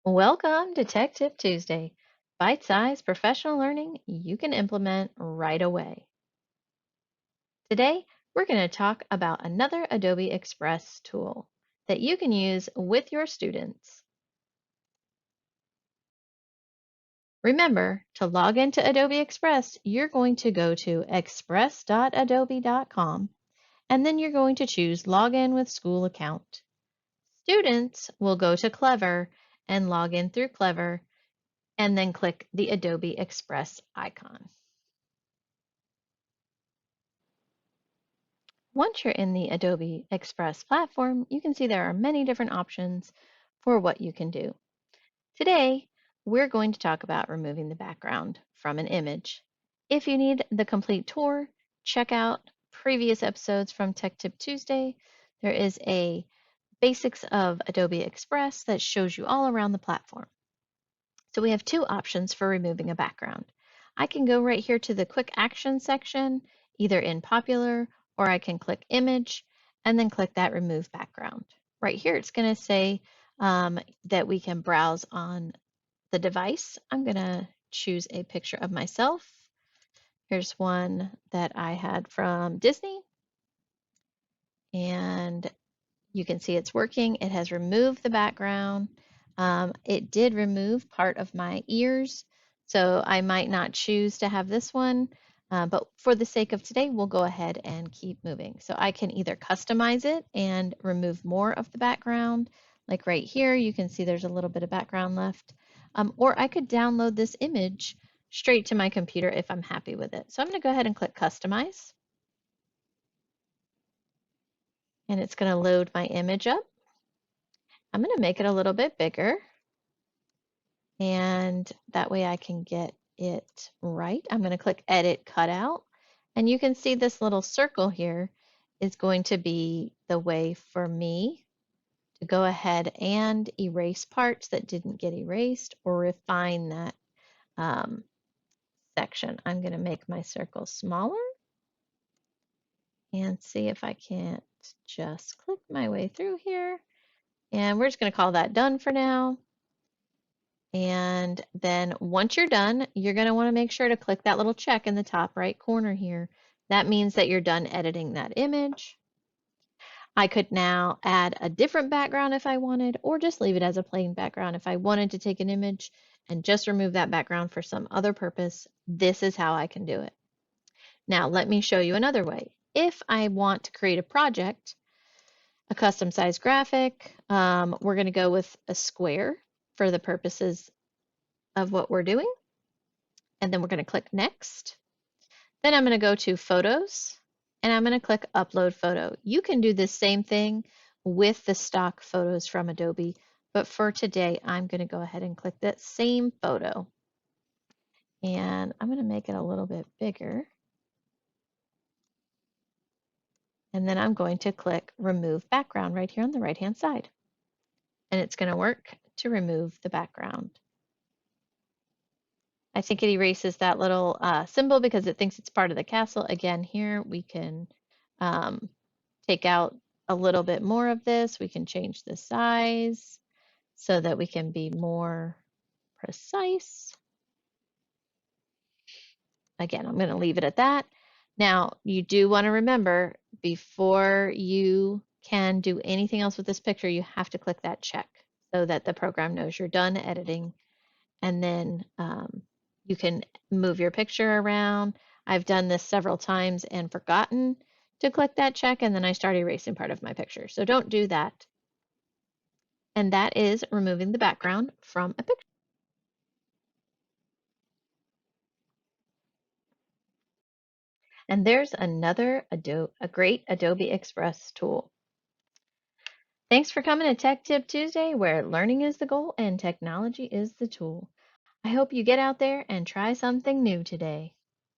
Welcome to Tech Tip Tuesday, bite-sized professional learning you can implement right away. Today, we're going to talk about another Adobe Express tool that you can use with your students. Remember, to log into Adobe Express, you're going to go to express.adobe.com and then you're going to choose Login with School Account. Students will go to Clever and log in through Clever and then click the Adobe Express icon. Once you're in the Adobe Express platform, you can see there are many different options for what you can do. Today, we're going to talk about removing the background from an image. If you need the complete tour, check out previous episodes from Tech Tip Tuesday. There is a basics of Adobe Express that shows you all around the platform. So we have two options for removing a background. I can go right here to the quick action section, either in popular, or I can click image and then click that remove background. Right here, it's going to say that we can browse on the device. I'm going to choose a picture of myself. Here's one that I had from Disney, and you can see it's working. It has removed the background. It did remove part of my ears, so I might not choose to have this one, but for the sake of today, we'll go ahead and keep moving. So I can either customize it and remove more of the background, like right here, you can see there's a little bit of background left, or I could download this image straight to my computer if I'm happy with it. So I'm going to go ahead and click Customize, and it's going to load my image up. I'm going to make it a little bit bigger, and that way I can get it right. I'm going to click Edit Cutout, and you can see this little circle here is going to be the way for me to go ahead and erase parts that didn't get erased or refine that section. I'm going to make my circle smaller and see if I can't just click my way through here. And we're just going to call that done for now. And then once you're done, you're going to want to make sure to click that little check in the top right corner here. That means that you're done editing that image. I could now add a different background if I wanted, or just leave it as a plain background. If I wanted to take an image and just remove that background for some other purpose, this is how I can do it. Now, let me show you another way. If I want to create a project, a custom size graphic, we're going to go with a square for the purposes of what we're doing. And then we're going to click Next. Then I'm going to go to Photos, and I'm going to click Upload Photo. You can do the same thing with the stock photos from Adobe, but for today, I'm going to go ahead and click that same photo. And I'm going to make it a little bit bigger. And then I'm going to click Remove Background right here on the right-hand side. And it's going to work to remove the background. I think it erases that little symbol because it thinks it's part of the castle. Again, here we can take out a little bit more of this. We can change the size so that we can be more precise. Again, I'm going to leave it at that. Now, you do want to remember, before you can do anything else with this picture, you have to click that check so that the program knows you're done editing. And then you can move your picture around. I've done this several times and forgotten to click that check, and then I start erasing part of my picture. So don't do that. And that is removing the background from a picture. And there's another a great Adobe Express tool. Thanks for coming to Tech Tip Tuesday, where learning is the goal and technology is the tool. I hope you get out there and try something new today.